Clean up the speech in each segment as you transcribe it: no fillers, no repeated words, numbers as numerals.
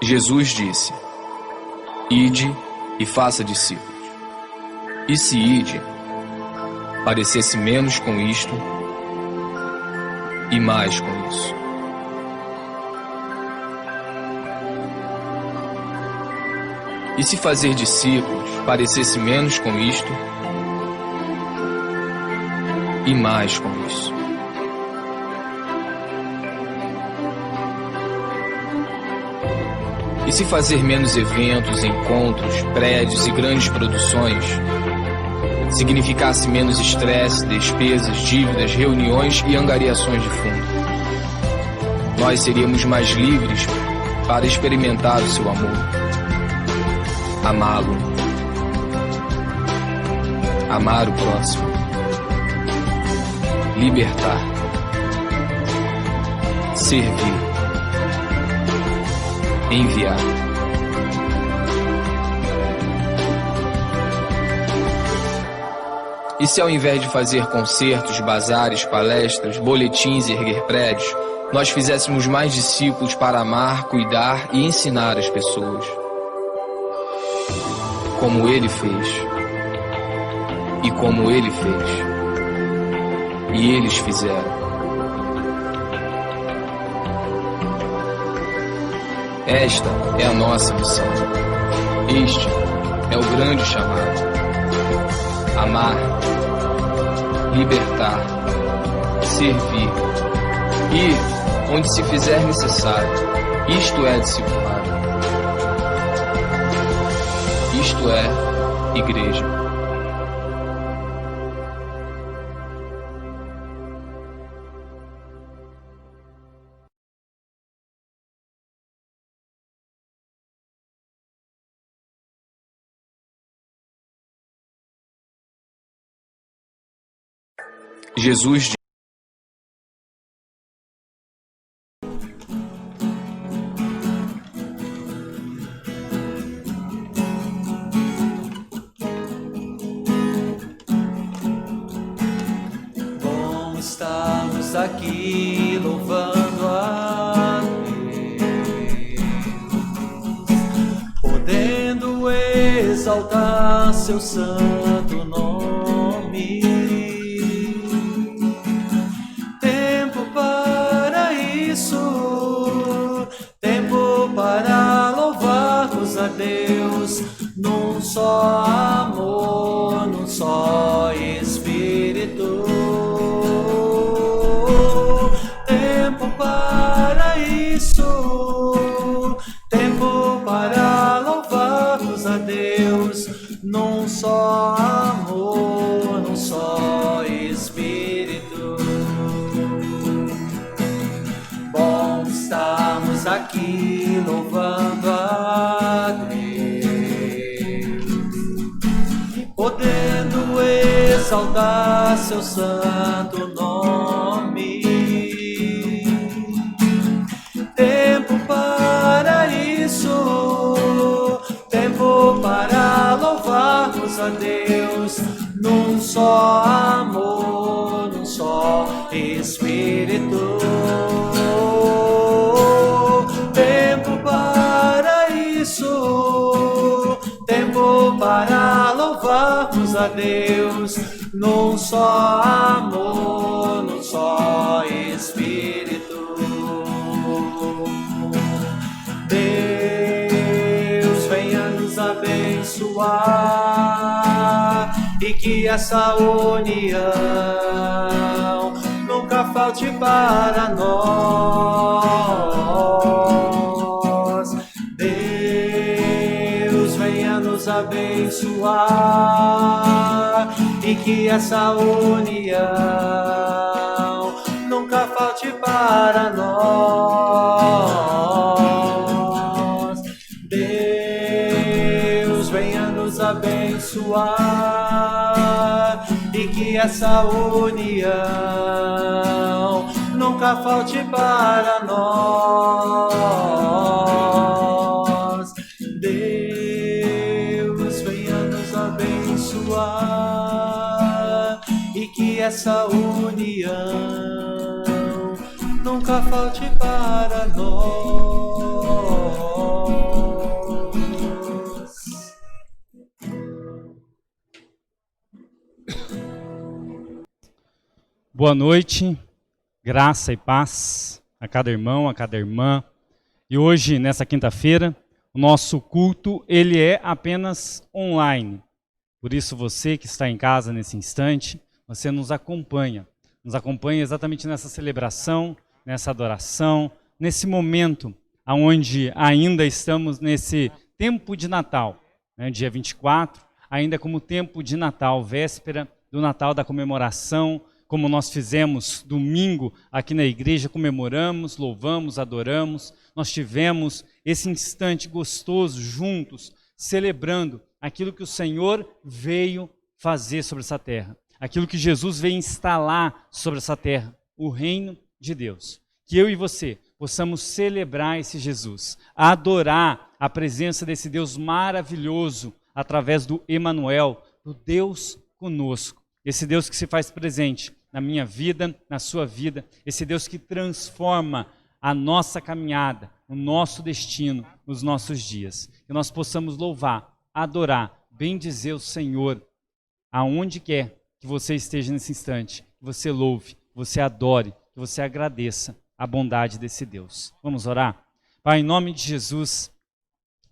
Jesus disse: Ide e faça discípulos. E se ide parecesse menos com isto e mais com isso? E se fazer discípulos parecesse menos com isto e mais com isso? E se fazer menos eventos, encontros, prédios e grandes produções significasse menos estresse, despesas, dívidas, reuniões e angariações de fundo? Nós seríamos mais livres para experimentar o seu amor, amá-lo, amar o próximo, libertar, servir, enviar. E se ao invés de fazer concertos, bazares, palestras, boletins e erguer prédios, nós fizéssemos mais discípulos para amar, cuidar e ensinar as pessoas? Como ele fez, e como ele fez, e eles fizeram. Esta é a nossa missão. Este é o grande chamado. Amar, libertar, servir, ir onde se fizer necessário. Isto é discipulado. Isto é igreja. Jesus disse: Bom estamos aqui louvando a Deus, podendo exaltar seu santo nome. Para louvarmos a Deus num só amor, num só Espírito. Tempo para isso, tempo para louvarmos a Deus num só amor, num só Espírito. Bom estamos aqui louvando a Deus, podendo exaltar seu santo nome. Tempo para isso, tempo para louvarmos a Deus num só amor, num só Espírito. Tempo para isso, tempo para louvarmos a Deus num só amor, num só Espírito. Deus venha nos abençoar e que essa união nunca falte para nós. Deus venha nos abençoar e que essa união nunca falte para nós. Deus venha nos abençoar e que essa união nunca falte para nós. Deus venha nos abençoar e que essa união nunca falte para nós. Boa noite, graça e paz a cada irmão, a cada irmã. E hoje, nessa quinta-feira, o nosso culto, ele é apenas online. Por isso, você que está em casa nesse instante, você nos acompanha exatamente nessa celebração, nessa adoração, nesse momento onde ainda estamos nesse tempo de Natal, né, dia 24, ainda como tempo de Natal, véspera do Natal, da comemoração, como nós fizemos domingo aqui na igreja, comemoramos, louvamos, adoramos. Nós tivemos esse instante gostoso juntos, celebrando aquilo que o Senhor veio fazer sobre essa terra, aquilo que Jesus veio instalar sobre essa terra, o reino de Deus. Que eu e você possamos celebrar esse Jesus, adorar a presença desse Deus maravilhoso através do Emanuel, do Deus conosco. Esse Deus que se faz presente na minha vida, na sua vida, esse Deus que transforma a nossa caminhada, o nosso destino, os nossos dias. Que nós possamos louvar, adorar, bendizer o Senhor, aonde quer que você esteja nesse instante, que você louve, que você adore, que você agradeça a bondade desse Deus. Vamos orar? Pai, em nome de Jesus,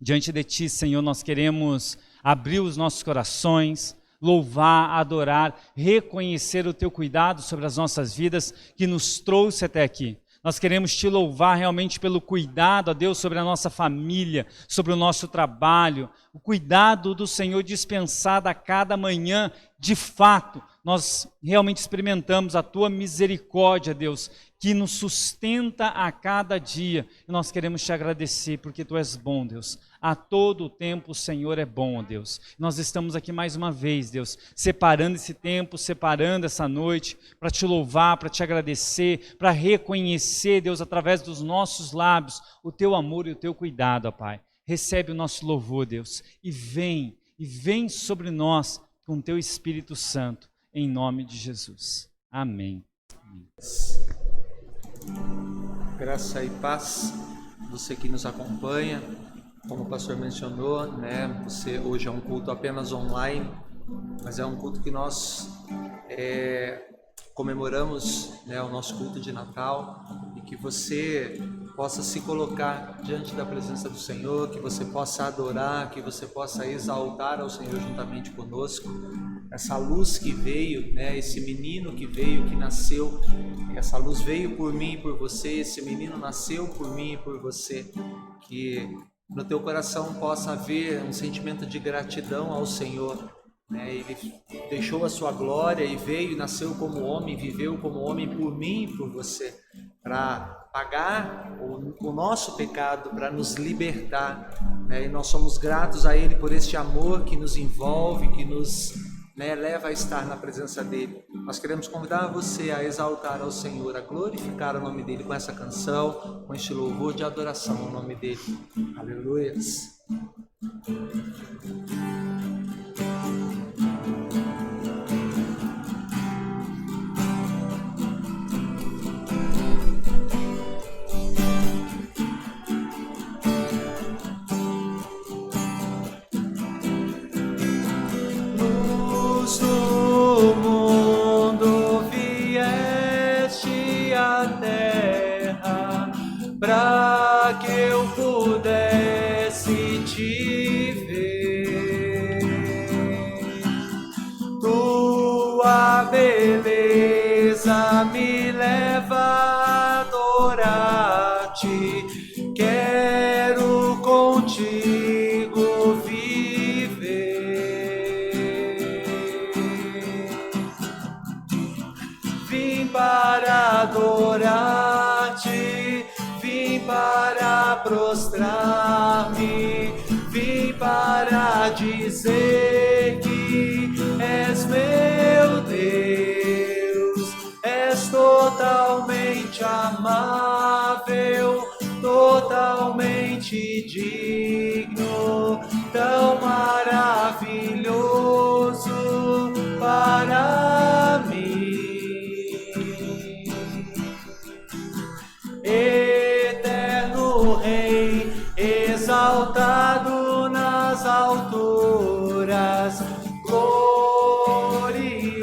diante de Ti, Senhor, nós queremos abrir os nossos corações, louvar, adorar, reconhecer o Teu cuidado sobre as nossas vidas que nos trouxe até aqui. Nós queremos Te louvar realmente pelo cuidado, ó Deus, sobre a nossa família, sobre o nosso trabalho, o cuidado do Senhor dispensado a cada manhã. De fato, nós realmente experimentamos a Tua misericórdia, Deus, que nos sustenta a cada dia. E nós queremos Te agradecer porque Tu és bom, Deus. A todo o tempo o Senhor é bom, ó Deus. Nós estamos aqui mais uma vez, Deus, separando esse tempo, separando essa noite, para Te louvar, para Te agradecer, para reconhecer, Deus, através dos nossos lábios, o Teu amor e o Teu cuidado, ó Pai. Recebe o nosso louvor, Deus, e vem sobre nós com Teu Espírito Santo, em nome de Jesus. Amém. Graça e paz, você que nos acompanha, como o pastor mencionou, né? Você hoje é um culto apenas online, mas é um culto que nós comemoramos, né, o nosso culto de Natal, e que você possa se colocar diante da presença do Senhor, que você possa adorar, que você possa exaltar ao Senhor juntamente conosco. Essa luz que veio, né, esse menino que veio, que nasceu, essa luz veio por mim e por você, esse menino nasceu por mim e por você, que no teu coração possa haver um sentimento de gratidão ao Senhor, né? Ele deixou a sua glória e veio e nasceu como homem, viveu como homem por mim e por você, para pagar o nosso pecado, para nos libertar, né? E nós somos gratos a Ele por este amor que nos envolve, que nos, né, leva a estar na presença dEle. Nós queremos convidar você a exaltar ao Senhor, a glorificar o nome dEle com essa canção, com este louvor de adoração ao nome dEle. Aleluias. Para que eu pudesse te ver, tua beleza me leva a adorar-te, quero contigo viver, vim para adorar-te, para prostrar-me, vim para dizer que és meu Deus, és totalmente amável, totalmente digno, tão maravilhoso para mim. Rei, exaltado nas alturas,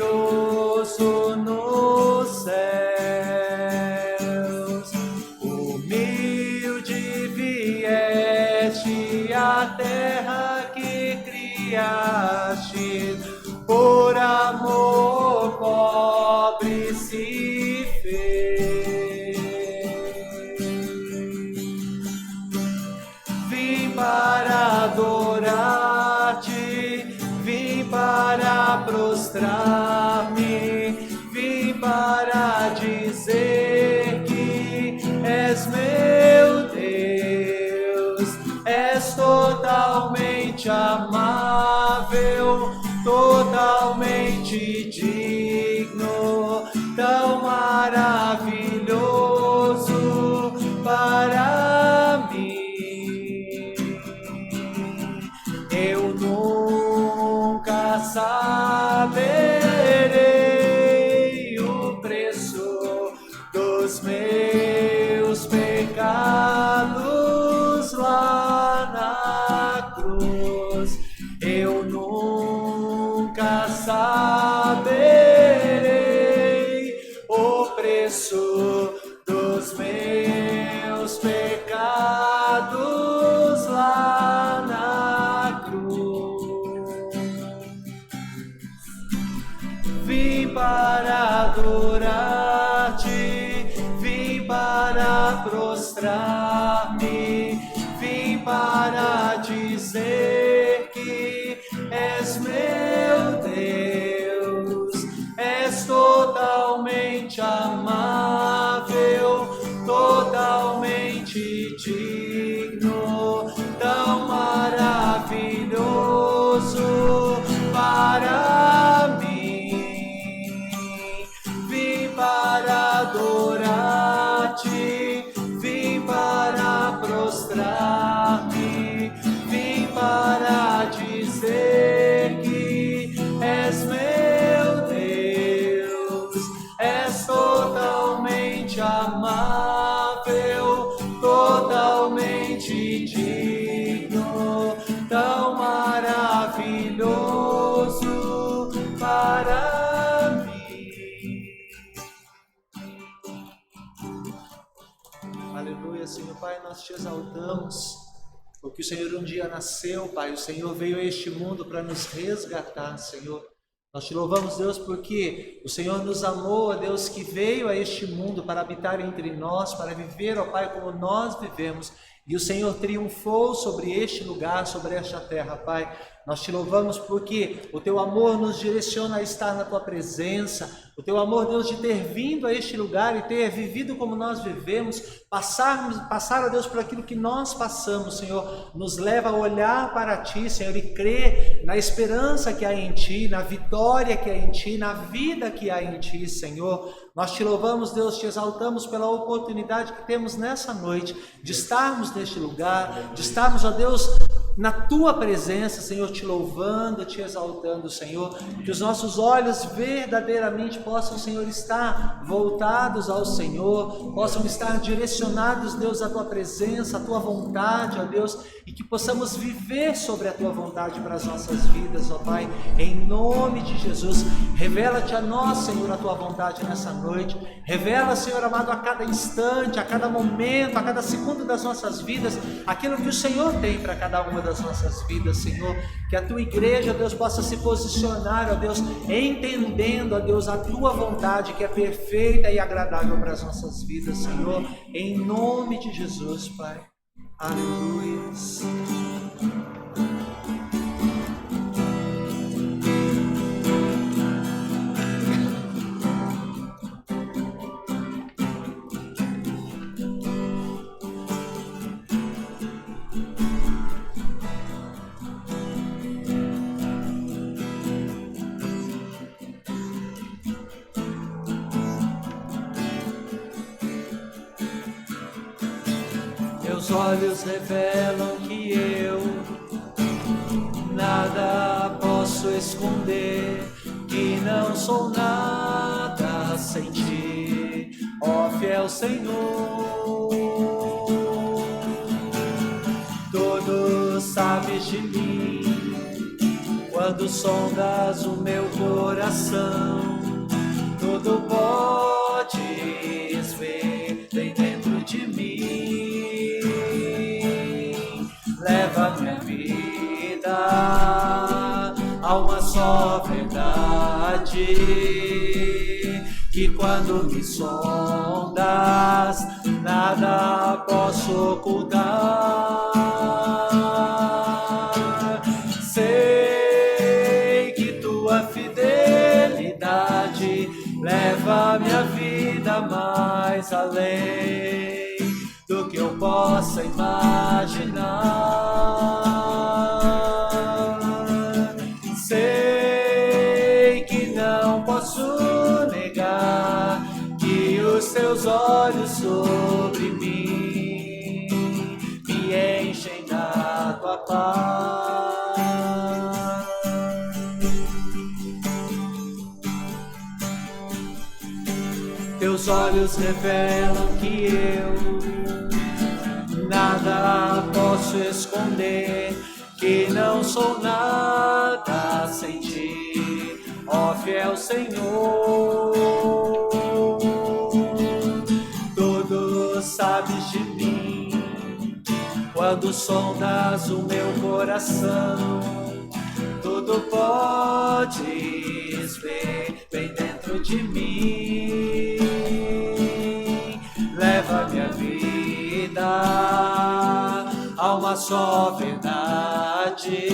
glorioso nos céus, a terra que criaste, por amor pobre se fez. Vim para adorar-te, vim para prostrar-me, vim para dizer que és meu Deus, és totalmente amável, totalmente digno, tão maravilhoso para mim. Eu nunca saberei o preço dos meus pecados lá na cruz. Eu nunca saberei o preço dos meus pecados lá na cruz. Vim para adorar-te, vim para prostrar-me, vim para dizer que és meu Deus, és totalmente amável, totalmente digno, tão maravilhoso para mim. Vim para adorar-te, vim para prostrar-me, vim para dizer que és meu Deus, és totalmente amável, totalmente digno, tão maravilhoso para mim. Aleluia, Senhor Pai, nós te exaltamos, porque o Senhor um dia nasceu, Pai, o Senhor veio a este mundo para nos resgatar, Senhor. Nós te louvamos, Deus, porque o Senhor nos amou, ó Deus, que veio a este mundo para habitar entre nós, para viver, ó Pai, como nós vivemos. E o Senhor triunfou sobre este lugar, sobre esta terra, Pai. Nós te louvamos porque o teu amor nos direciona a estar na tua presença, o teu amor, Deus, de ter vindo a este lugar e ter vivido como nós vivemos, passar, ó Deus, por aquilo que nós passamos, Senhor, nos leva a olhar para ti, Senhor, e crer na esperança que há em ti, na vitória que há em ti, na vida que há em ti, Senhor. Nós te louvamos, Deus, te exaltamos pela oportunidade que temos nessa noite de estarmos neste lugar, de estarmos, ó Deus, na tua presença, Senhor, te louvando, te exaltando, Senhor, que os nossos olhos verdadeiramente possam, Senhor, estar voltados ao Senhor, possam estar direcionados, Deus, à tua presença, à tua vontade, ó Deus, e que possamos viver sobre a tua vontade para as nossas vidas, ó Pai, em nome de Jesus. Revela-te a nós, Senhor, a tua vontade nessa noite, revela, Senhor amado, a cada instante, a cada momento, a cada segundo das nossas vidas, aquilo que o Senhor tem para cada uma das nossas vidas, Senhor, que a tua igreja, ó Deus, possa se posicionar, ó Deus, entendendo, ó Deus, a tua vontade que é perfeita e agradável para as nossas vidas, Senhor, em nome de Jesus, Pai. Aleluia. Meus olhos revelam que eu nada posso esconder, que não sou nada sem ti, ó fiel Senhor. Tudo sabes de mim, quando sondas o meu coração, tudo podes ver, tem dentro de mim. leva minha vida a uma só verdade, que quando me sondas, nada posso ocultar. Sei que tua fidelidade leva minha vida mais além do que eu possa imaginar. Sei que não posso negar que os teus olhos sobre mim me enchem da tua paz. Teus olhos revelam que eu nada posso esconder, que não sou nada sem ti, ó fiel Senhor. Tudo sabes de mim, quando sondas o meu coração, tudo podes ver bem dentro de mim. Leva minha vida a uma só verdade,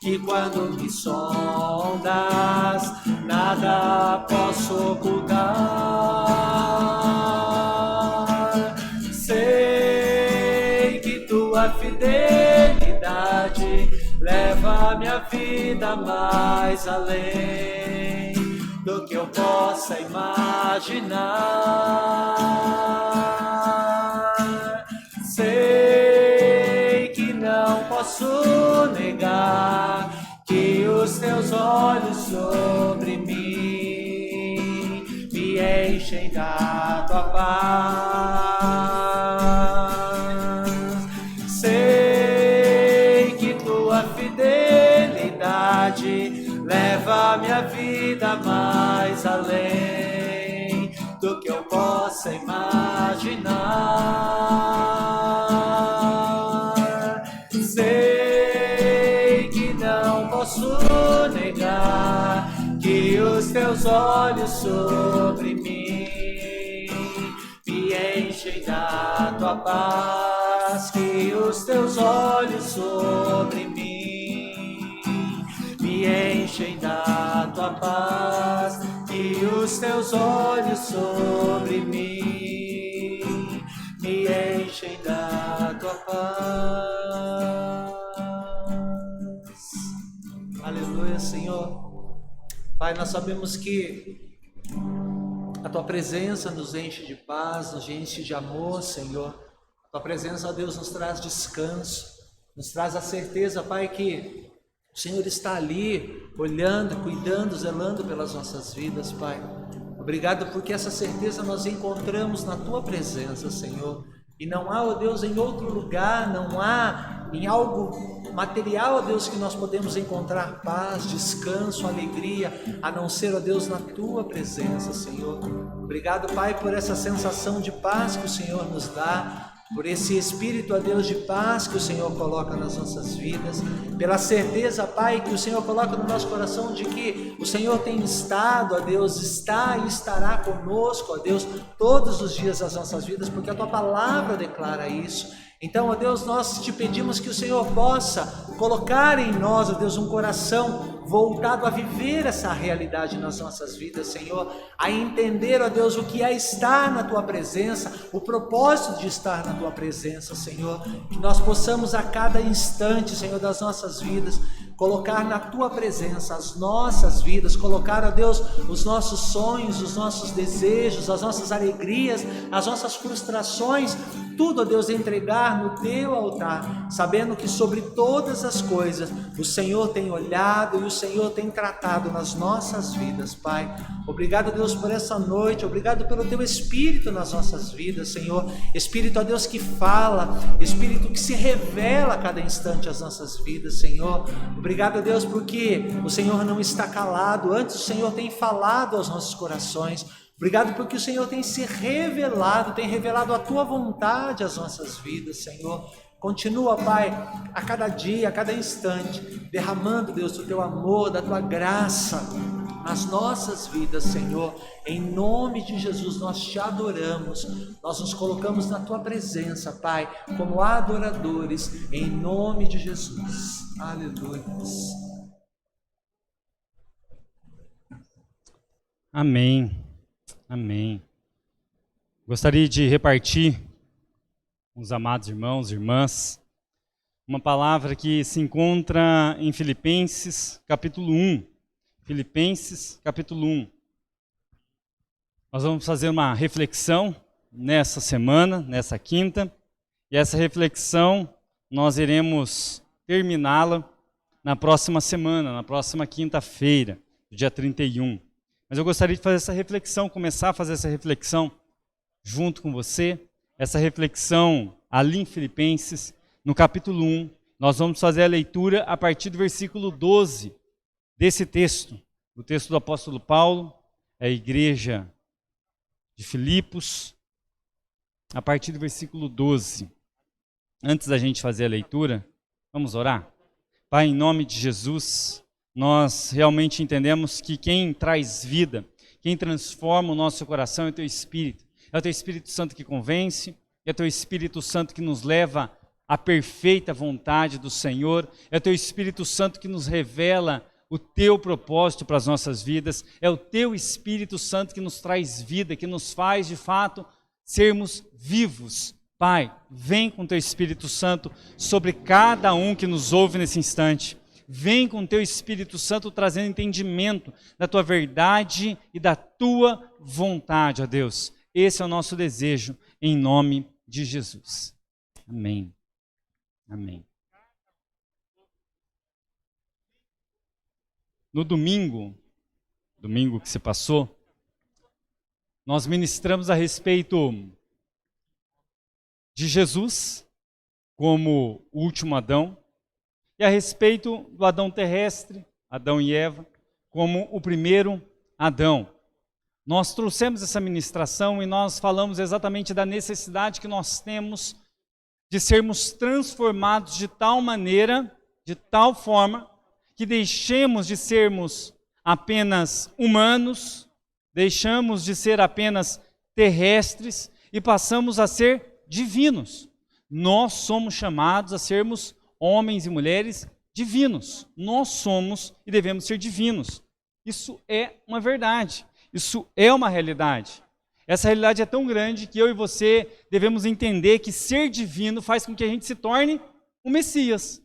que quando me sondas, nada posso ocultar. Sei que tua fidelidade leva minha vida mais além do que eu possa imaginar. Sei que não posso negar que os teus olhos sobre mim me enchem da tua paz. Sei que tua fidelidade leva minha vida mais além do que eu possa imaginar. Sei que não posso negar que os teus olhos sobre mim me enchem da tua paz, que os teus olhos sobre mim me enchem da tua paz, que os teus olhos sobre mim me enchem da tua paz. Aleluia, Senhor. Pai, nós sabemos que a tua presença nos enche de paz, nos enche de amor, Senhor. A tua presença, ó Deus, nos traz descanso, nos traz a certeza, Pai, que o Senhor está ali, olhando, cuidando, zelando pelas nossas vidas, Pai. Obrigado porque essa certeza nós encontramos na Tua presença, Senhor. E não há, ó Deus, em outro lugar, não há em algo material, ó Deus, que nós podemos encontrar paz, descanso, alegria, a não ser, ó Deus, na Tua presença, Senhor. Obrigado, Pai, por essa sensação de paz que o Senhor nos dá, por esse Espírito, ó Deus, de paz que o Senhor coloca nas nossas vidas, pela certeza, Pai, que o Senhor coloca no nosso coração de que o Senhor tem estado, ó Deus, está e estará conosco, ó Deus, todos os dias das nossas vidas, porque a Tua palavra declara isso. Então, ó Deus, nós te pedimos que o Senhor possa colocar em nós, ó Deus, um coração voltado a viver essa realidade nas nossas vidas, Senhor, a entender, ó Deus, o que é estar na Tua presença, o propósito de estar na Tua presença, Senhor, que nós possamos a cada instante, Senhor, das nossas vidas, colocar na Tua presença as nossas vidas, colocar, ó Deus, os nossos sonhos, os nossos desejos, as nossas alegrias, as nossas frustrações, tudo, ó Deus, entregar no Teu altar, sabendo que sobre todas as coisas o Senhor tem olhado e o Senhor tem tratado nas nossas vidas, Pai. Obrigado, Deus, por essa noite, obrigado pelo Teu Espírito nas nossas vidas, Senhor. Espírito, ó Deus, que fala, Espírito que se revela a cada instante às nossas vidas, Senhor. Obrigado, Deus, porque o Senhor não está calado, antes o Senhor tem falado aos nossos corações. Obrigado porque o Senhor tem se revelado, tem revelado a Tua vontade às nossas vidas, Senhor. Continua, Pai, a cada dia, a cada instante, derramando, Deus, do Teu amor, da Tua graça nas nossas vidas, Senhor. Em nome de Jesus, nós Te adoramos, nós nos colocamos na Tua presença, Pai, como adoradores, em nome de Jesus. Aleluia. Amém. Amém. Gostaria de repartir com os amados irmãos e irmãs uma palavra que se encontra em Filipenses, capítulo 1. Filipenses, capítulo 1. Nós vamos fazer uma reflexão nessa semana, nessa quinta, e essa reflexão nós iremos terminá-la na próxima semana, na próxima quinta-feira, dia 31. Mas eu gostaria de fazer essa reflexão, começar a fazer essa reflexão junto com você, essa reflexão ali em Filipenses, no capítulo 1. Nós vamos fazer a leitura a partir do versículo 12 desse texto, o texto do apóstolo Paulo, a igreja de Filipos, a partir do versículo 12. Antes da gente fazer a leitura, vamos orar? Pai, em nome de Jesus, nós realmente entendemos que quem traz vida, quem transforma o nosso coração é o Teu Espírito. É o Teu Espírito Santo que convence, é o Teu Espírito Santo que nos leva à perfeita vontade do Senhor, é o Teu Espírito Santo que nos revela o Teu propósito para as nossas vidas, é o Teu Espírito Santo que nos traz vida, que nos faz de fato sermos vivos. Pai, vem com Teu Espírito Santo sobre cada um que nos ouve nesse instante. Vem com Teu Espírito Santo trazendo entendimento da Tua verdade e da Tua vontade, ó Deus. Esse é o nosso desejo, em nome de Jesus. Amém. Amém. No domingo que se passou, nós ministramos a respeito de Jesus como o último Adão e a respeito do Adão terrestre, Adão e Eva, como o primeiro Adão. Nós trouxemos essa ministração e nós falamos exatamente da necessidade que nós temos de sermos transformados de tal maneira, de tal forma, que deixemos de sermos apenas humanos, deixamos de ser apenas terrestres e passamos a ser divinos. Nós somos chamados a sermos homens e mulheres divinos. Nós somos e devemos ser divinos. Isso é uma verdade. Isso é uma realidade. Essa realidade é tão grande que eu e você devemos entender que ser divino faz com que a gente se torne o Messias.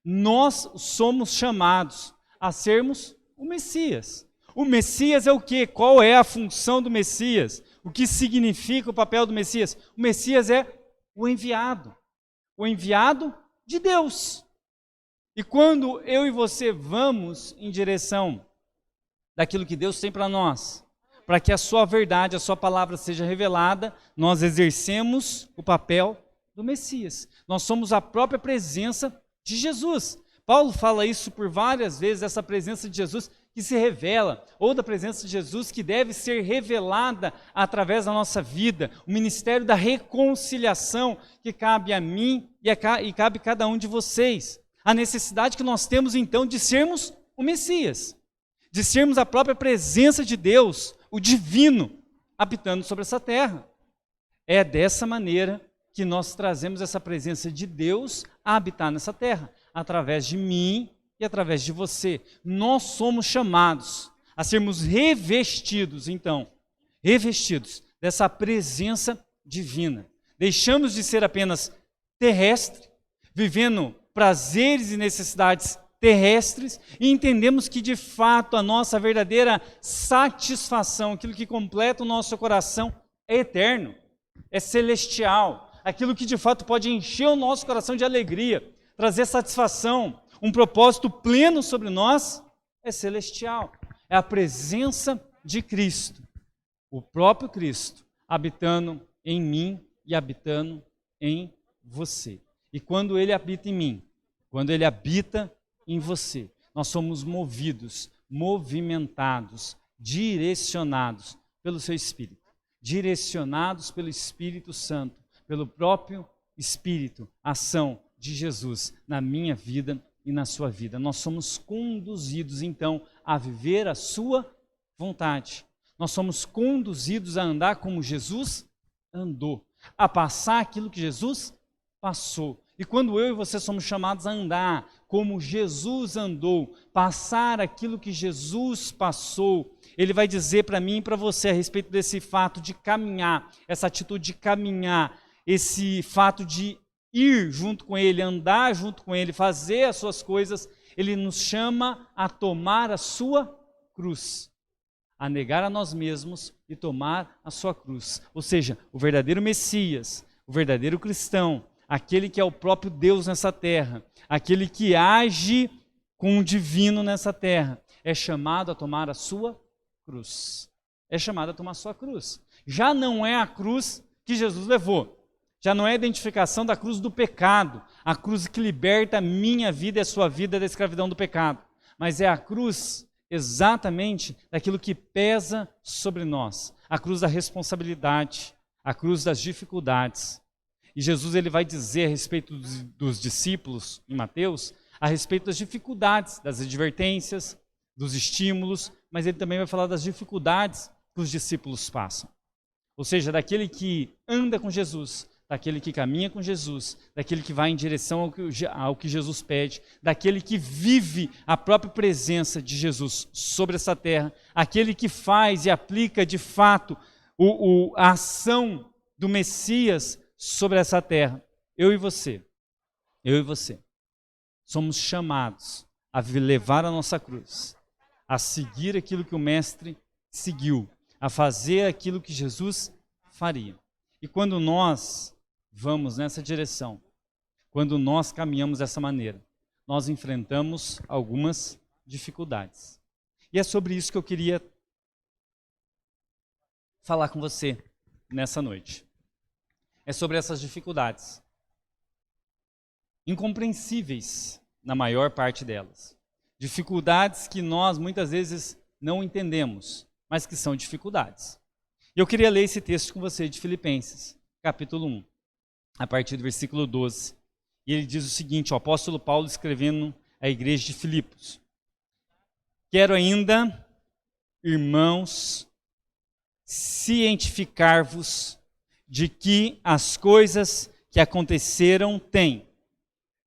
Nós somos chamados a sermos o Messias. O Messias é o quê? Qual é a função do Messias? O que significa o papel do Messias? O Messias é o enviado de Deus. E quando eu e você vamos em direção daquilo que Deus tem para nós, para que a sua verdade, a sua palavra seja revelada, nós exercemos o papel do Messias. Nós somos a própria presença de Jesus. Paulo fala isso por várias vezes, essa presença de Jesus que se revela, ou da presença de Jesus que deve ser revelada através da nossa vida, o ministério da reconciliação que cabe a mim e cabe a cada um de vocês. A necessidade que nós temos então de sermos o Messias, de sermos a própria presença de Deus, o divino, habitando sobre essa terra. É dessa maneira que nós trazemos essa presença de Deus a habitar nessa terra, através de mim e através de você. Nós somos chamados a sermos revestidos, então, revestidos dessa presença divina. Deixamos de ser apenas terrestre, vivendo prazeres e necessidades terrestres, e entendemos que de fato a nossa verdadeira satisfação, aquilo que completa o nosso coração, é eterno, é celestial, aquilo que de fato pode encher o nosso coração de alegria, trazer satisfação, um propósito pleno sobre nós, é celestial, é a presença de Cristo, o próprio Cristo, habitando em mim e habitando em você. E quando Ele habita em mim, quando Ele habita em você, nós somos movidos, movimentados, direcionados pelo seu Espírito, direcionados pelo Espírito Santo, pelo próprio Espírito, ação de Jesus na minha vida e na sua vida. Nós somos conduzidos, então, a viver a sua vontade. Nós somos conduzidos a andar como Jesus andou, a passar aquilo que Jesus passou. E quando eu e você somos chamados a andar como Jesus andou, passar aquilo que Jesus passou, ele vai dizer para mim e para você a respeito desse fato de caminhar, essa atitude de caminhar, esse fato de ir junto com ele, andar junto com ele, fazer as suas coisas. Ele nos chama a tomar a sua cruz, a negar a nós mesmos e tomar a sua cruz. Ou seja, o verdadeiro Messias, o verdadeiro cristão, aquele que é o próprio Deus nessa terra, aquele que age com o divino nessa terra, é chamado a tomar a sua cruz. É chamado a tomar a sua cruz. Já não é a cruz que Jesus levou. Já não é a identificação da cruz do pecado, a cruz que liberta a minha vida e a sua vida da escravidão do pecado. Mas é a cruz exatamente daquilo que pesa sobre nós, a cruz da responsabilidade, a cruz das dificuldades. E Jesus ele vai dizer a respeito dos discípulos em Mateus, a respeito das dificuldades, das advertências, dos estímulos, mas ele também vai falar das dificuldades que os discípulos passam. Ou seja, daquele que anda com Jesus, daquele que caminha com Jesus, daquele que vai em direção ao que Jesus pede, daquele que vive a própria presença de Jesus sobre essa terra, aquele que faz e aplica de fato a ação do Messias sobre essa terra. Eu e você, somos chamados a levar a nossa cruz, a seguir aquilo que o Mestre seguiu, a fazer aquilo que Jesus faria. E quando nós vamos nessa direção, quando nós caminhamos dessa maneira, nós enfrentamos algumas dificuldades. E é sobre isso que eu queria falar com você nessa noite. É sobre essas dificuldades, incompreensíveis na maior parte delas. Dificuldades que nós muitas vezes não entendemos, mas que são dificuldades. E eu queria ler esse texto com você de Filipenses, capítulo 1. A partir do versículo 12, e ele diz o seguinte, o apóstolo Paulo escrevendo à igreja de Filipos: quero ainda, irmãos, cientificar-vos de que as coisas que aconteceram têm,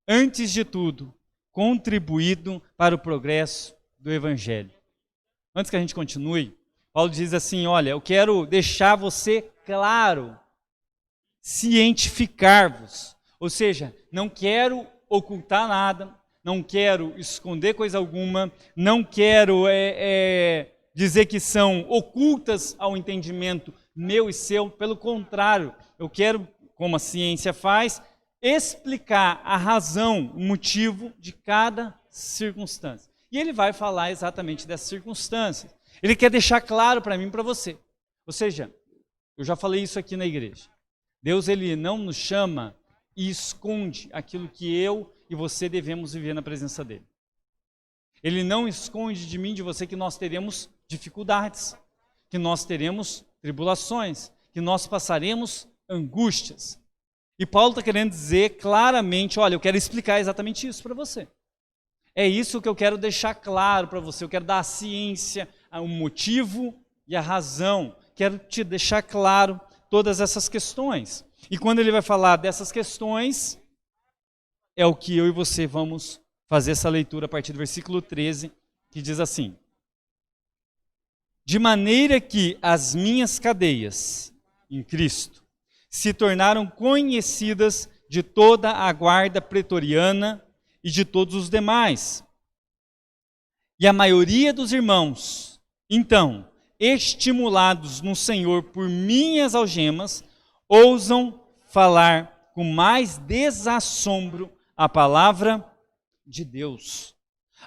antes de tudo, contribuído para o progresso do Evangelho. Antes que a gente continue, Paulo diz assim, olha, eu quero deixar você claro, cientificar-vos, ou seja, não quero ocultar nada, não quero esconder coisa alguma, não quero dizer que são ocultas ao entendimento meu e seu, pelo contrário, eu quero, como a ciência faz, explicar a razão, o motivo de cada circunstância. E ele vai falar exatamente dessas circunstâncias. Ele quer deixar claro para mim e para você. Ou seja, eu já falei isso aqui na igreja. Deus ele não nos chama e esconde aquilo que eu e você devemos viver na presença dele. Ele não esconde de mim e de você que nós teremos dificuldades, que nós teremos tribulações, que nós passaremos angústias. E Paulo está querendo dizer claramente, olha, eu quero explicar exatamente isso para você. É isso que eu quero deixar claro para você, eu quero dar a ciência, o motivo e a razão. Quero te deixar claro todas essas questões. E quando ele vai falar dessas questões, é o que eu e você vamos fazer essa leitura a partir do versículo 13, que diz assim: de maneira que as minhas cadeias em Cristo se tornaram conhecidas de toda a guarda pretoriana e de todos os demais. E a maioria dos irmãos, então, estimulados no Senhor por minhas algemas, ousam falar com mais desassombro a palavra de Deus.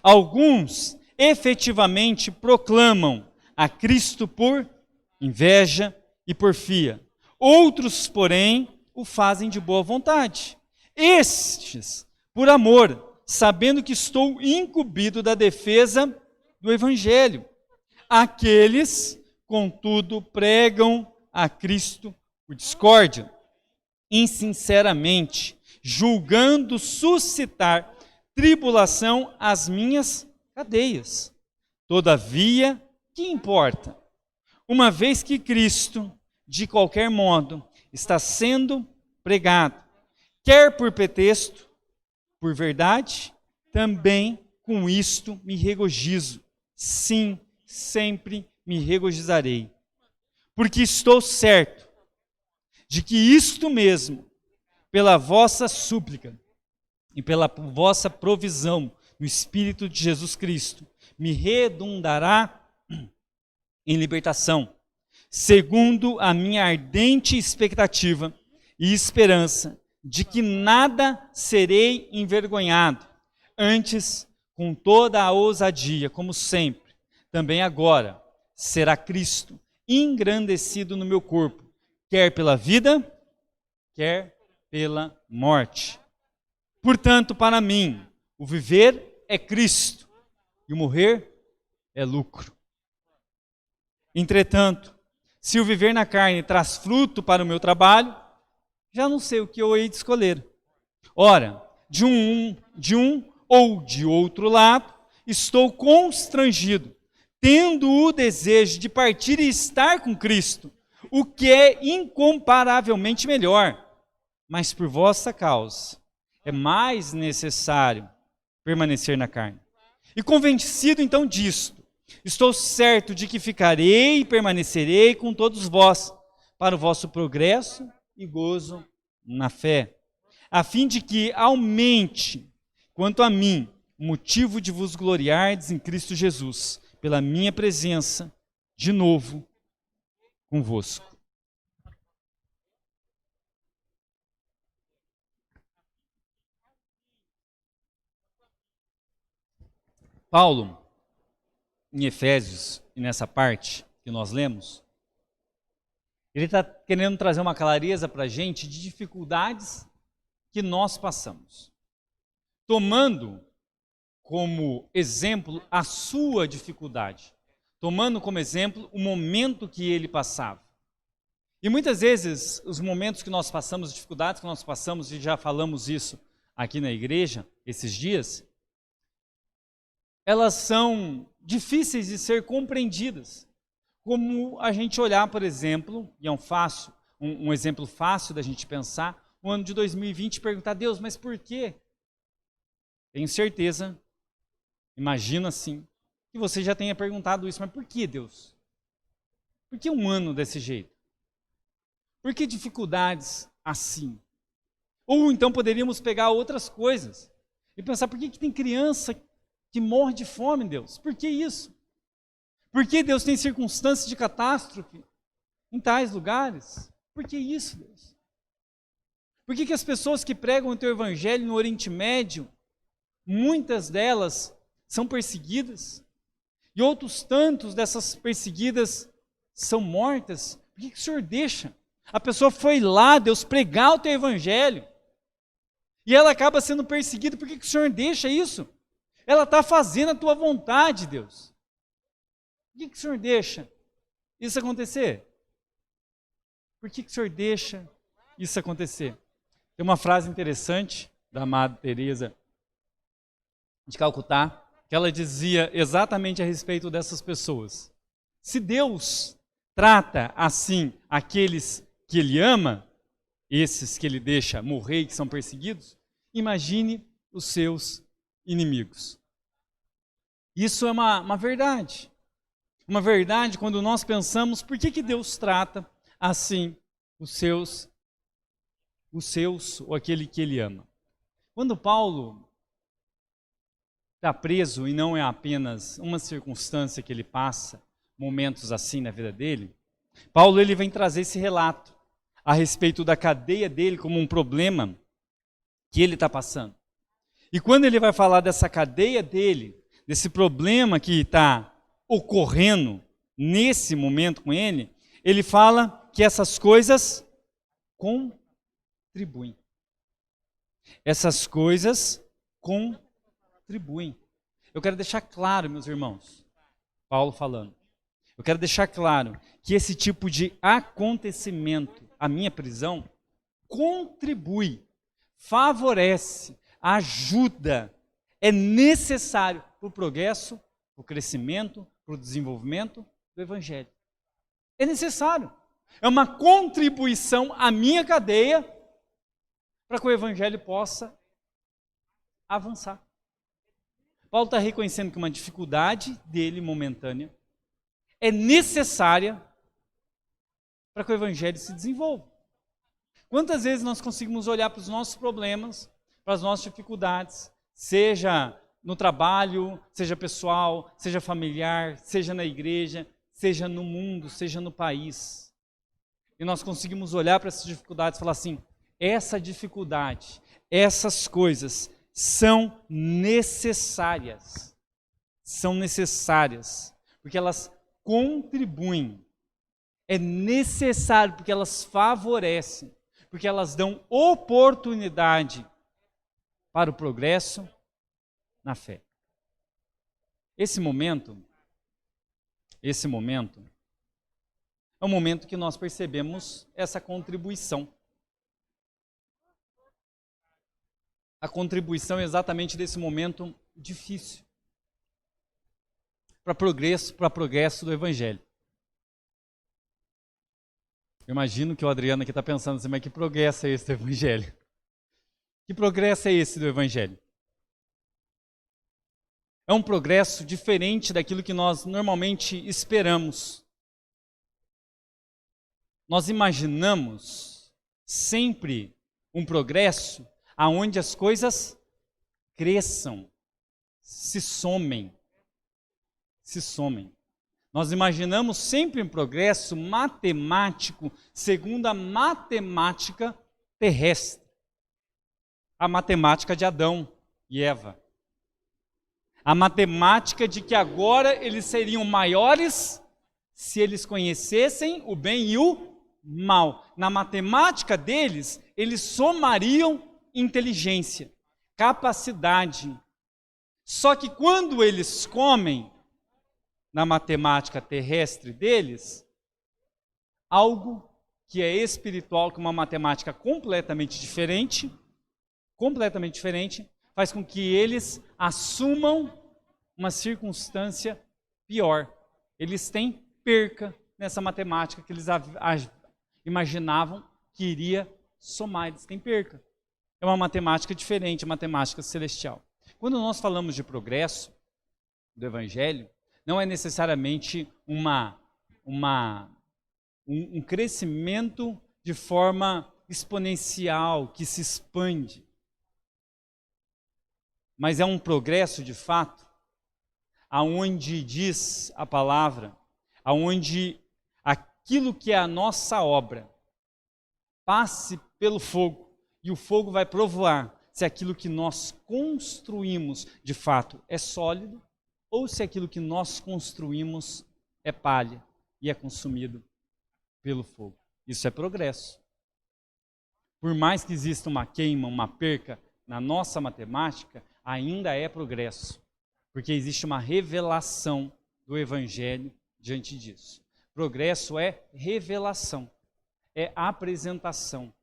Alguns efetivamente proclamam a Cristo por inveja e porfia. Outros, porém, o fazem de boa vontade. Estes, por amor, sabendo que estou incumbido da defesa do Evangelho. Aqueles, contudo, pregam a Cristo por discórdia, insinceramente, julgando suscitar tribulação às minhas cadeias. Todavia, que importa? Uma vez que Cristo, de qualquer modo, está sendo pregado, quer por pretexto, por verdade, também com isto me regozijo. Sim, sempre me regozijarei. Porque estou certo de que isto mesmo, pela vossa súplica e pela vossa provisão no Espírito de Jesus Cristo, me redundará em libertação, segundo a minha ardente expectativa e esperança de que nada serei envergonhado, antes, com toda a ousadia, como sempre, também agora, será Cristo engrandecido no meu corpo, quer pela vida, quer pela morte. Portanto, para mim, o viver é Cristo e o morrer é lucro. Entretanto, se o viver na carne traz fruto para o meu trabalho, já não sei o que eu hei de escolher. Ora, de um ou de outro lado, estou constrangido, tendo o desejo de partir e estar com Cristo, o que é incomparavelmente melhor. Mas por vossa causa é mais necessário permanecer na carne. E convencido então disto, estou certo de que ficarei e permanecerei com todos vós, para o vosso progresso e gozo na fé, a fim de que aumente, quanto a mim, o motivo de vos gloriardes em Cristo Jesus, pela minha presença, de novo, convosco. Paulo, em Efésios, e nessa parte que nós lemos, ele está querendo trazer uma clareza para a gente de dificuldades que nós passamos, tomando como exemplo a sua dificuldade, tomando como exemplo o momento que ele passava. E muitas vezes, os momentos que nós passamos, as dificuldades que nós passamos, e já falamos isso aqui na igreja, esses dias, elas são difíceis de ser compreendidas. Como a gente olhar, por exemplo, e é um exemplo fácil da gente pensar, o ano de 2020 e perguntar, Deus, mas por quê? Tenho certeza, imagino assim, que você já tenha perguntado isso, mas por que, Deus? Por que um ano desse jeito? Por que dificuldades assim? Ou então poderíamos pegar outras coisas e pensar, por que tem criança que morre de fome, Deus? Por que isso? Por que Deus tem circunstâncias de catástrofe em tais lugares? Por que isso, Deus? Por que as pessoas que pregam o teu evangelho no Oriente Médio, muitas delas são perseguidas, e outros tantos dessas perseguidas são mortas? Por que o Senhor deixa? A pessoa foi lá, Deus, pregar o teu evangelho, e ela acaba sendo perseguida. Por que o Senhor deixa isso? Ela está fazendo a tua vontade, Deus. Por que o Senhor deixa isso acontecer? Por que o Senhor deixa isso acontecer? Tem uma frase interessante da amada Teresa de Calcutá, que ela dizia exatamente a respeito dessas pessoas. Se Deus trata assim aqueles que Ele ama, esses que Ele deixa morrer e que são perseguidos, imagine os seus inimigos. Isso é uma verdade. Uma verdade quando nós pensamos por que Deus trata assim os seus, ou aquele que Ele ama. Quando Paulo está preso, e não é apenas uma circunstância que ele passa, momentos assim na vida dele, Paulo ele vem trazer esse relato a respeito da cadeia dele como um problema que ele está passando. E quando ele vai falar dessa cadeia dele, desse problema que está ocorrendo nesse momento com ele, ele fala que essas coisas contribuem. Essas coisas contribuem. Eu quero deixar claro, meus irmãos, Paulo falando, eu quero deixar claro que esse tipo de acontecimento, a minha prisão, contribui, favorece, ajuda, é necessário para o progresso, para o crescimento, para o desenvolvimento do Evangelho. É necessário. É uma contribuição à minha cadeia para que o Evangelho possa avançar. Paulo está reconhecendo que uma dificuldade dele momentânea é necessária para que o Evangelho se desenvolva. Quantas vezes nós conseguimos olhar para os nossos problemas, para as nossas dificuldades, seja no trabalho, seja pessoal, seja familiar, seja na igreja, seja no mundo, seja no país. E nós conseguimos olhar para essas dificuldades e falar assim, essa dificuldade, essas coisas são necessárias. São necessárias, porque elas contribuem. É necessário porque elas favorecem, porque elas dão oportunidade para o progresso na fé. Esse momento é um momento que nós percebemos essa contribuição. A contribuição exatamente desse momento difícil para progresso do Evangelho. Eu imagino que o Adriano aqui está pensando assim, mas que progresso é esse do Evangelho? Que progresso é esse do Evangelho? É um progresso diferente daquilo que nós normalmente esperamos. Nós imaginamos sempre um progresso aonde as coisas cresçam, se somem. Nós imaginamos sempre um progresso matemático segundo a matemática terrestre. A matemática de Adão e Eva. A matemática de que agora eles seriam maiores se eles conhecessem o bem e o mal. Na matemática deles, eles somariam inteligência, capacidade. Só que quando eles comem, na matemática terrestre deles, algo que é espiritual, que é uma matemática completamente diferente, faz com que eles assumam uma circunstância pior. Eles têm perca nessa matemática que eles imaginavam que iria somar, eles têm perca. É uma matemática diferente, a matemática celestial. Quando nós falamos de progresso do Evangelho, não é necessariamente um crescimento de forma exponencial, que se expande. Mas é um progresso de fato, aonde diz a palavra, aonde aquilo que é a nossa obra passe pelo fogo, e o fogo vai provar se aquilo que nós construímos de fato é sólido, ou se aquilo que nós construímos é palha e é consumido pelo fogo. Isso é progresso. Por mais que exista uma queima, uma perca na nossa matemática, ainda é progresso, porque existe uma revelação do Evangelho diante disso. Progresso é revelação, é apresentação,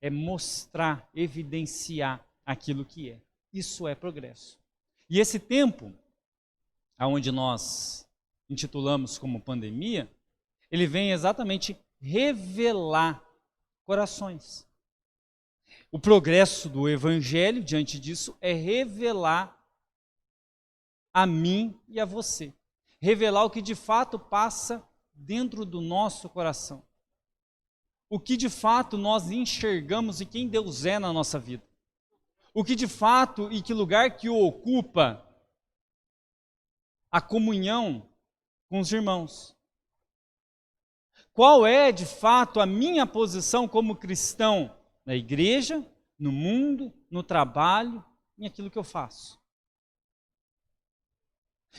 é mostrar, evidenciar aquilo que é. Isso é progresso. E esse tempo, aonde nós intitulamos como pandemia, ele vem exatamente revelar corações. O progresso do Evangelho, diante disso, é revelar a mim e a você. Revelar o que de fato passa dentro do nosso coração. O que de fato nós enxergamos e quem Deus é na nossa vida. O que de fato e que lugar que o ocupa a comunhão com os irmãos. Qual é de fato a minha posição como cristão na igreja, no mundo, no trabalho, em aquilo que eu faço.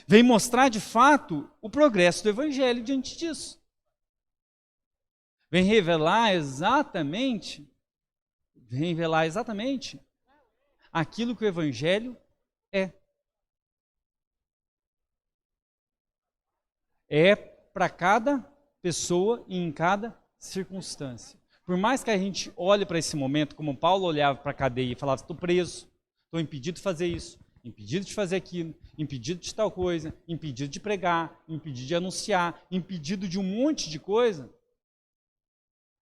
Vem mostrar de fato o progresso do Evangelho diante disso. Vem revelar exatamente aquilo que o Evangelho é. É para cada pessoa e em cada circunstância. Por mais que a gente olhe para esse momento, como Paulo olhava para a cadeia e falava, estou preso, estou impedido de fazer isso, impedido de fazer aquilo, impedido de tal coisa, impedido de pregar, impedido de anunciar, impedido de um monte de coisa.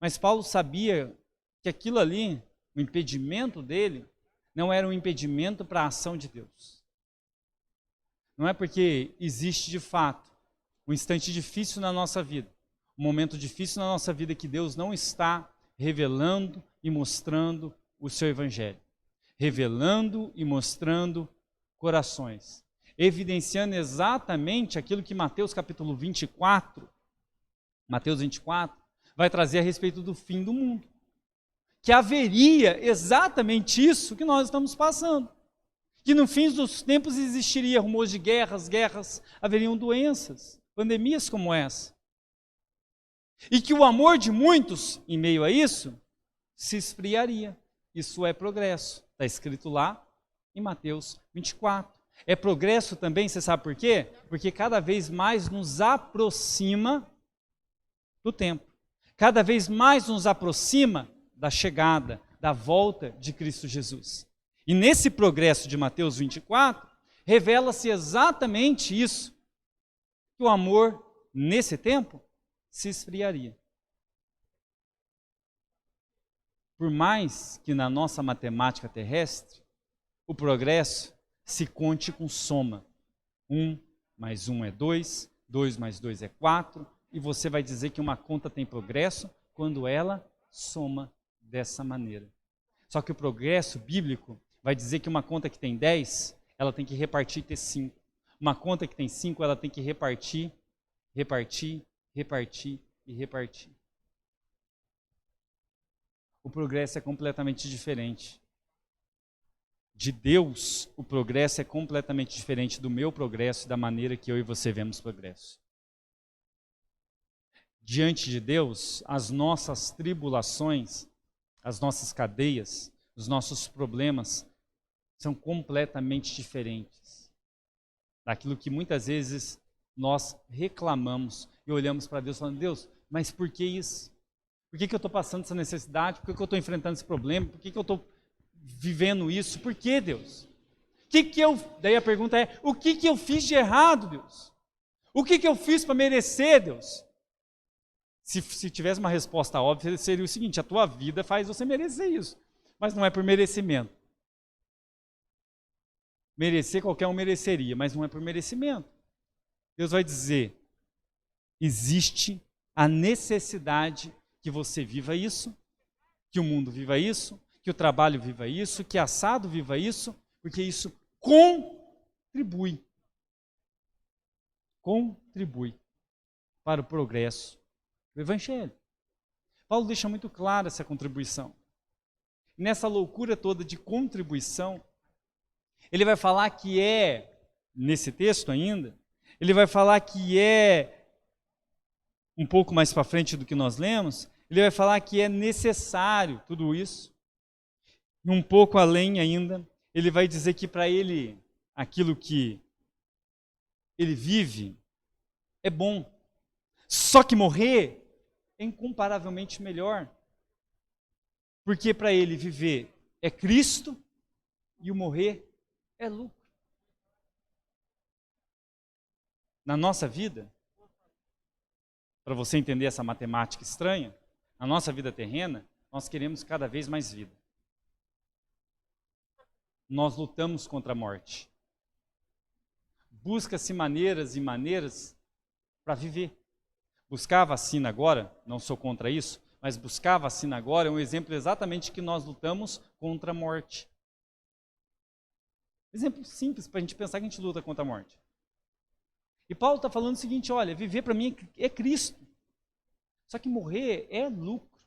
Mas Paulo sabia que aquilo ali, o impedimento dele, não era um impedimento para a ação de Deus. Não é porque existe de fato um instante difícil na nossa vida, um momento difícil na nossa vida que Deus não está revelando e mostrando o seu evangelho, revelando e mostrando corações, evidenciando exatamente aquilo que Mateus capítulo 24, vai trazer a respeito do fim do mundo. Que haveria exatamente isso que nós estamos passando. Que no fim dos tempos existiria rumores de guerras, haveriam doenças, pandemias como essa. E que o amor de muitos, em meio a isso, se esfriaria. Isso é progresso. Está escrito lá em Mateus 24. É progresso também, você sabe por quê? Porque cada vez mais nos aproxima do tempo. Cada vez mais nos aproxima da chegada, da volta de Cristo Jesus. E nesse progresso de Mateus 24, revela-se exatamente isso, que o amor, nesse tempo, se esfriaria. Por mais que na nossa matemática terrestre, o progresso se conte com soma. 1 mais 1 é 2, 2 mais 2 é 4, e você vai dizer que uma conta tem progresso quando ela soma dessa maneira. Só que o progresso bíblico vai dizer que uma conta que tem 10, ela tem que repartir e ter 5. Uma conta que tem 5, ela tem que repartir e repartir. O progresso é completamente diferente. De Deus, o progresso é completamente diferente do meu progresso e da maneira que eu e você vemos progresso. Diante de Deus, as nossas tribulações, as nossas cadeias, os nossos problemas são completamente diferentes daquilo que muitas vezes nós reclamamos e olhamos para Deus falando, Deus, mas por que isso? Por que eu estou passando essa necessidade? Por que eu estou enfrentando esse problema? Por que eu estou vivendo isso? Por que, Deus? Daí a pergunta é, o que eu fiz de errado, Deus? O que eu fiz para merecer, Deus? Se tivesse uma resposta óbvia, seria o seguinte, a tua vida faz você merecer isso. Mas não é por merecimento. Merecer, qualquer um mereceria, mas não é por merecimento. Deus vai dizer, existe a necessidade que você viva isso, que o mundo viva isso, que o trabalho viva isso, que assado viva isso, porque isso contribui para o progresso do Evangelho. Paulo deixa muito clara essa contribuição. Nessa loucura toda de contribuição, ele vai falar que nesse texto ainda, ele vai falar que um pouco mais para frente do que nós lemos, ele vai falar que é necessário tudo isso. E um pouco além ainda, ele vai dizer que para ele, aquilo que ele vive é bom. Só que morrer é incomparavelmente melhor. Porque para ele viver é Cristo e o morrer é lucro. Na nossa vida, para você entender essa matemática estranha, na nossa vida terrena, nós queremos cada vez mais vida. Nós lutamos contra a morte. Busca-se maneiras e maneiras para viver. Buscar a vacina agora, não sou contra isso, mas buscar a vacina agora é um exemplo exatamente que nós lutamos contra a morte. Exemplo simples para a gente pensar que a gente luta contra a morte. E Paulo está falando o seguinte, olha, viver para mim é Cristo. Só que morrer é lucro.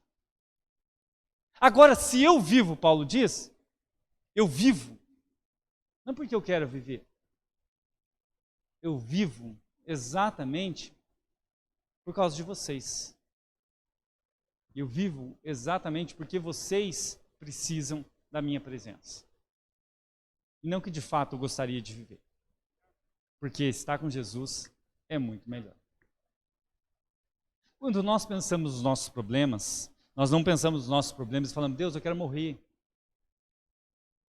Agora, se eu vivo, Paulo diz, eu vivo. Não porque eu quero viver. Eu vivo exatamente por causa de vocês. Eu vivo exatamente porque vocês precisam da minha presença. E não que de fato eu gostaria de viver. Porque estar com Jesus é muito melhor. Quando nós pensamos nos nossos problemas, Nós não pensamos nos nossos problemas e falamos, Deus, eu quero morrer.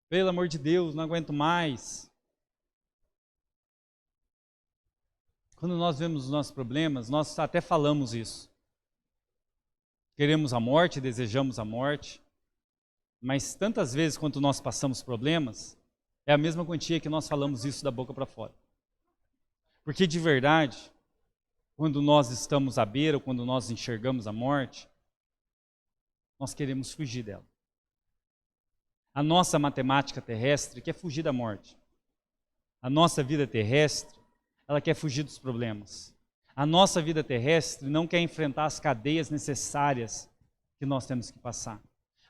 Pelo amor de Deus, não aguento mais. Quando nós vemos os nossos problemas, nós até falamos isso. Queremos a morte, desejamos a morte, mas tantas vezes quanto nós passamos problemas, é a mesma quantia que nós falamos isso da boca para fora. Porque de verdade, quando nós estamos à beira, ou quando nós enxergamos a morte, nós queremos fugir dela. A nossa matemática terrestre quer fugir da morte. A nossa vida terrestre, ela quer fugir dos problemas. A nossa vida terrestre não quer enfrentar as cadeias necessárias que nós temos que passar.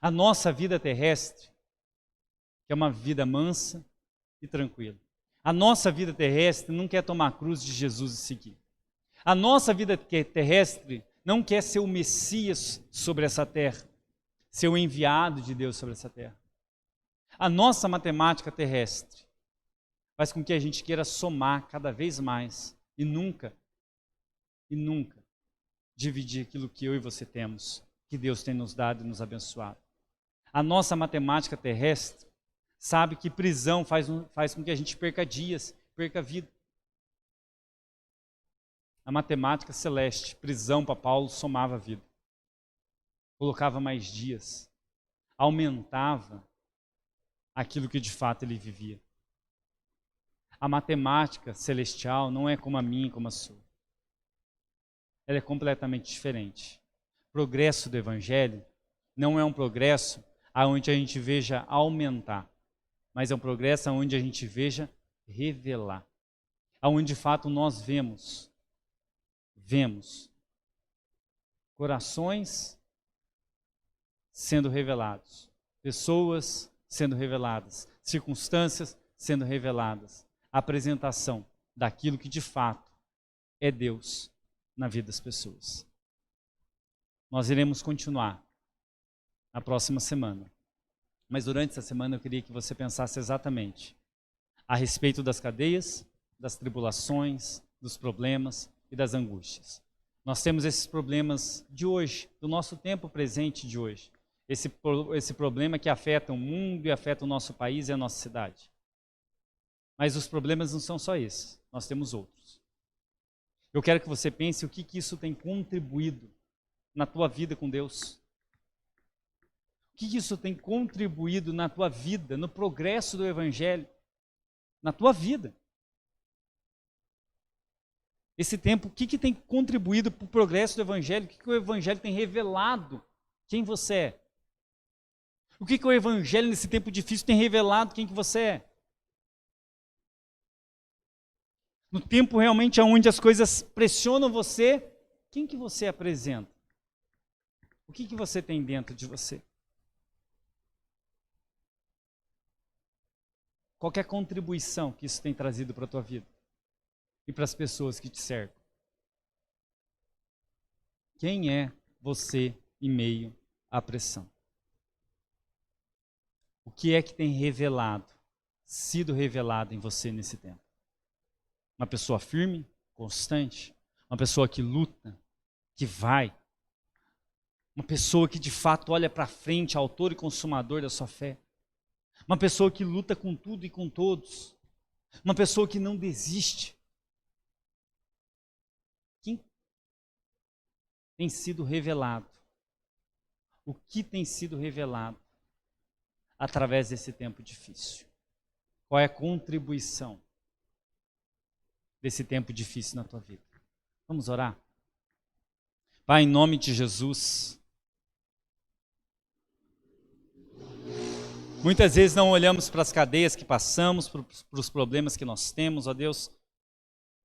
A nossa vida terrestre quer uma vida mansa e tranquila. A nossa vida terrestre não quer tomar a cruz de Jesus e seguir. A nossa vida terrestre não quer ser o Messias sobre essa terra, ser o enviado de Deus sobre essa terra. A nossa matemática terrestre faz com que a gente queira somar cada vez mais e nunca dividir aquilo que eu e você temos, que Deus tem nos dado e nos abençoado. A nossa matemática terrestre sabe que prisão faz com que a gente perca dias, perca vida. A matemática celeste, prisão para Paulo, somava a vida. Colocava mais dias. Aumentava aquilo que de fato ele vivia. A matemática celestial não é como a minha e como a sua. Ela é completamente diferente. O progresso do Evangelho não é um progresso onde a gente veja aumentar, mas é um progresso onde a gente veja revelar. Onde de fato nós vemos corações sendo revelados, pessoas sendo reveladas, circunstâncias sendo reveladas, a apresentação daquilo que de fato é Deus na vida das pessoas. Nós iremos continuar na próxima semana, mas durante essa semana eu queria que você pensasse exatamente a respeito das cadeias, das tribulações, dos problemas e das angústias. Nós temos esses problemas de hoje, do nosso tempo presente de hoje. Esse problema que afeta o mundo e afeta o nosso país e a nossa cidade. Mas os problemas não são só esses, nós temos outros. Eu quero que você pense o que isso tem contribuído na tua vida com Deus. O que isso tem contribuído na tua vida, no progresso do Evangelho, na tua vida. Esse tempo, o que tem contribuído para o progresso do Evangelho? O que o Evangelho tem revelado quem você é? O que o Evangelho nesse tempo difícil tem revelado quem que você é? No tempo realmente onde as coisas pressionam você, quem que você apresenta? O que você tem dentro de você? Qual é a contribuição que isso tem trazido para a tua vida? E para as pessoas que te cercam? Quem é você em meio à pressão? O que é que tem sido revelado em você nesse tempo? Uma pessoa firme, constante, uma pessoa que luta, que vai, uma pessoa que de fato olha para frente, autor e consumador da sua fé, uma pessoa que luta com tudo e com todos, uma pessoa que não desiste. Quem tem sido revelado? O que tem sido revelado através desse tempo difícil? Qual é a contribuição desse tempo difícil na tua vida? Vamos orar? Pai, em nome de Jesus, muitas vezes não olhamos para as cadeias que passamos, para os problemas que nós temos, ó Deus,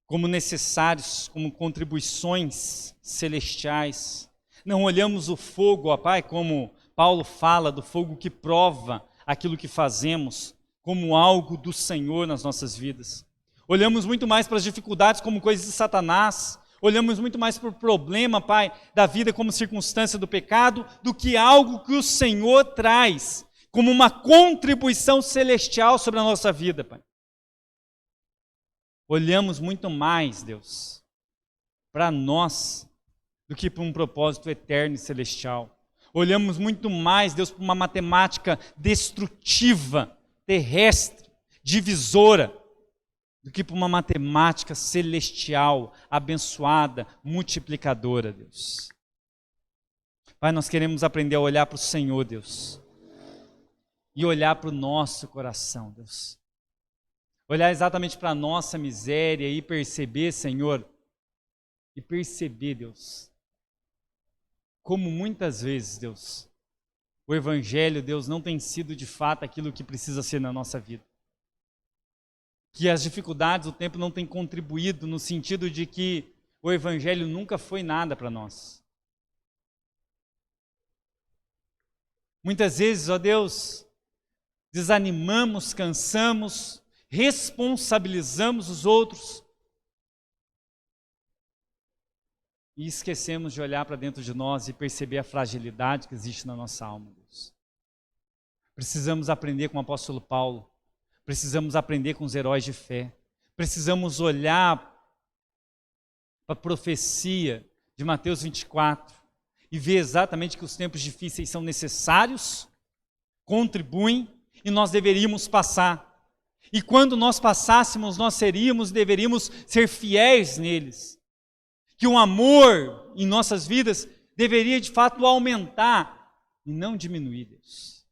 como necessários, como contribuições celestiais. Não olhamos o fogo, ó Pai, como Paulo fala, do fogo que prova aquilo que fazemos, como algo do Senhor nas nossas vidas. Olhamos muito mais para as dificuldades como coisas de Satanás, olhamos muito mais para o problema, Pai, da vida como circunstância do pecado, do que algo que o Senhor traz como uma contribuição celestial sobre a nossa vida, Pai. Olhamos muito mais, Deus, para nós do que para um propósito eterno e celestial. Olhamos muito mais, Deus, para uma matemática destrutiva, terrestre, divisora, do que para uma matemática celestial, abençoada, multiplicadora, Deus. Pai, nós queremos aprender a olhar para o Senhor, Deus, e olhar para o nosso coração, Deus. Olhar exatamente para a nossa miséria e perceber, Senhor, e perceber, Deus, como muitas vezes, Deus, o Evangelho, Deus, não tem sido de fato aquilo que precisa ser na nossa vida. Que as dificuldades, o tempo não tem contribuído no sentido de que o Evangelho nunca foi nada para nós. Muitas vezes, ó Deus, desanimamos, cansamos, responsabilizamos os outros e esquecemos de olhar para dentro de nós e perceber a fragilidade que existe na nossa alma, Deus. Precisamos aprender com o apóstolo Paulo, precisamos aprender com os heróis de fé, precisamos olhar para a profecia de Mateus 24 e ver exatamente que os tempos difíceis são necessários, contribuem e nós deveríamos passar. E quando nós passássemos, nós deveríamos ser fiéis neles. Que o amor em nossas vidas deveria de fato aumentar e não diminuir, Deus.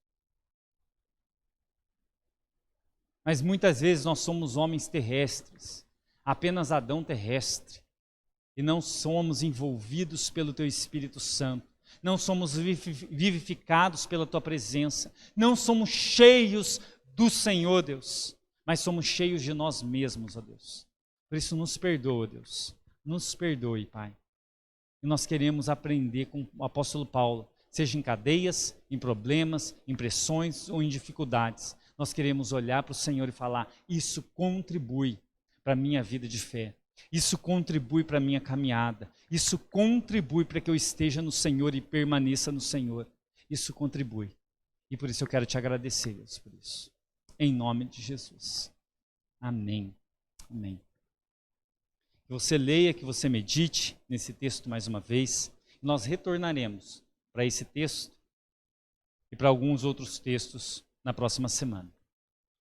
Mas muitas vezes nós somos homens terrestres, apenas Adão terrestre, e não somos envolvidos pelo Teu Espírito Santo, não somos vivificados pela Tua presença, não somos cheios do Senhor, Deus, mas somos cheios de nós mesmos, ó Deus. Por isso nos perdoa, Deus, nos perdoe, Pai. E nós queremos aprender com o apóstolo Paulo, seja em cadeias, em problemas, em pressões ou em dificuldades. Nós queremos olhar para o Senhor e falar, isso contribui para a minha vida de fé. Isso contribui para a minha caminhada. Isso contribui para que eu esteja no Senhor e permaneça no Senhor. Isso contribui. E por isso eu quero te agradecer, Deus, por isso. Em nome de Jesus. Amém. Amém. Que você leia, que você medite nesse texto mais uma vez. Nós retornaremos para esse texto e para alguns outros textos na próxima semana.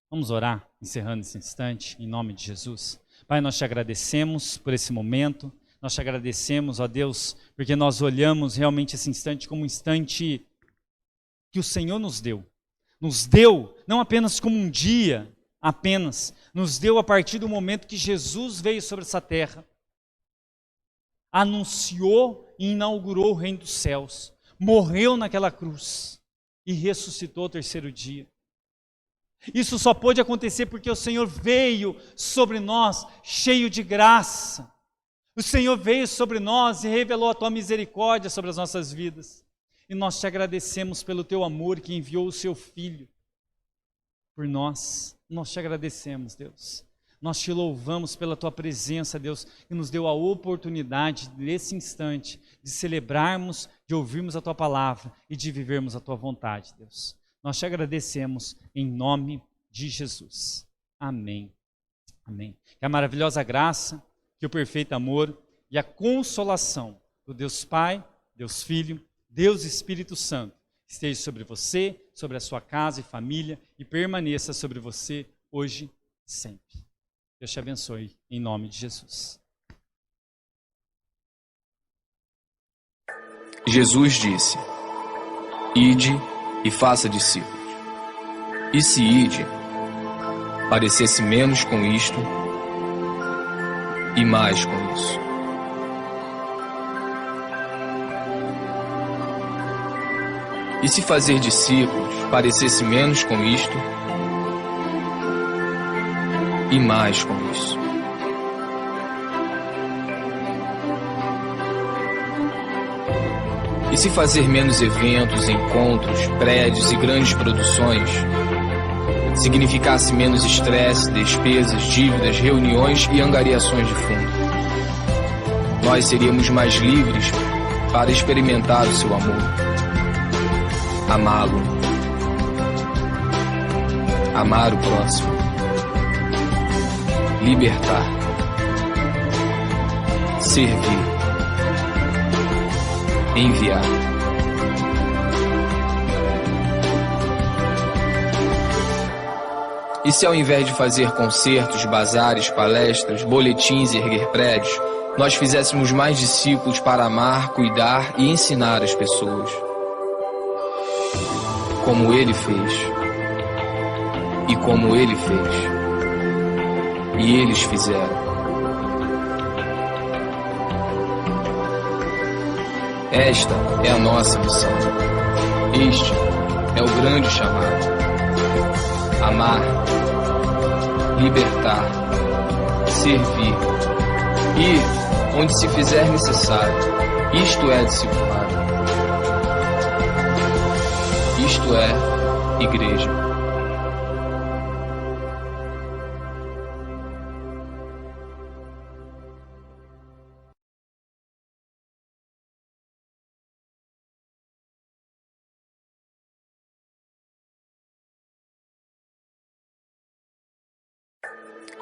Vamos orar, encerrando esse instante, em nome de Jesus. Pai, nós te agradecemos por esse momento, nós te agradecemos, ó Deus, porque nós olhamos realmente esse instante como um instante que o Senhor nos deu não apenas como um dia, nos deu a partir do momento que Jesus veio sobre essa terra, anunciou e inaugurou o reino dos céus, morreu naquela cruz e ressuscitou ao terceiro dia. Isso só pôde acontecer porque o Senhor veio sobre nós cheio de graça. O Senhor veio sobre nós e revelou a Tua misericórdia sobre as nossas vidas. E nós te agradecemos pelo Teu amor que enviou o Seu Filho por nós. Nós te agradecemos, Deus. Nós te louvamos pela Tua presença, Deus, que nos deu a oportunidade nesse instante de celebrarmos, de ouvirmos a Tua palavra e de vivermos a Tua vontade, Deus. Nós te agradecemos em nome de Jesus. Amém. Amém. Que a maravilhosa graça, que o perfeito amor e a consolação do Deus Pai, Deus Filho, Deus Espírito Santo esteja sobre você, sobre a sua casa e família e permaneça sobre você hoje e sempre. Deus te abençoe em nome de Jesus. Jesus disse: Ide e faça discípulos. E se ide, parecesse menos com isto e mais com isso. E se fazer discípulos parecesse menos com isto e mais com isso. E se fazer menos eventos, encontros, prédios e grandes produções significasse menos estresse, despesas, dívidas, reuniões e angariações de fundo, nós seríamos mais livres para experimentar o seu amor, amá-lo, amar o próximo, libertar, servir, enviar. E se ao invés de fazer concertos, bazares, palestras, boletins e erguer prédios, nós fizéssemos mais discípulos para amar, cuidar e ensinar as pessoas? Como ele fez. E como ele fez. E eles fizeram. Esta é a nossa missão. Este é o grande chamado. Amar, libertar, servir, ir onde se fizer necessário. Isto é discipulado. Isto é igreja.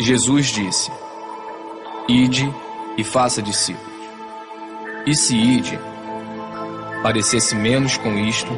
Jesus disse: ide e faça discípulos. E se ide parecesse menos com isto,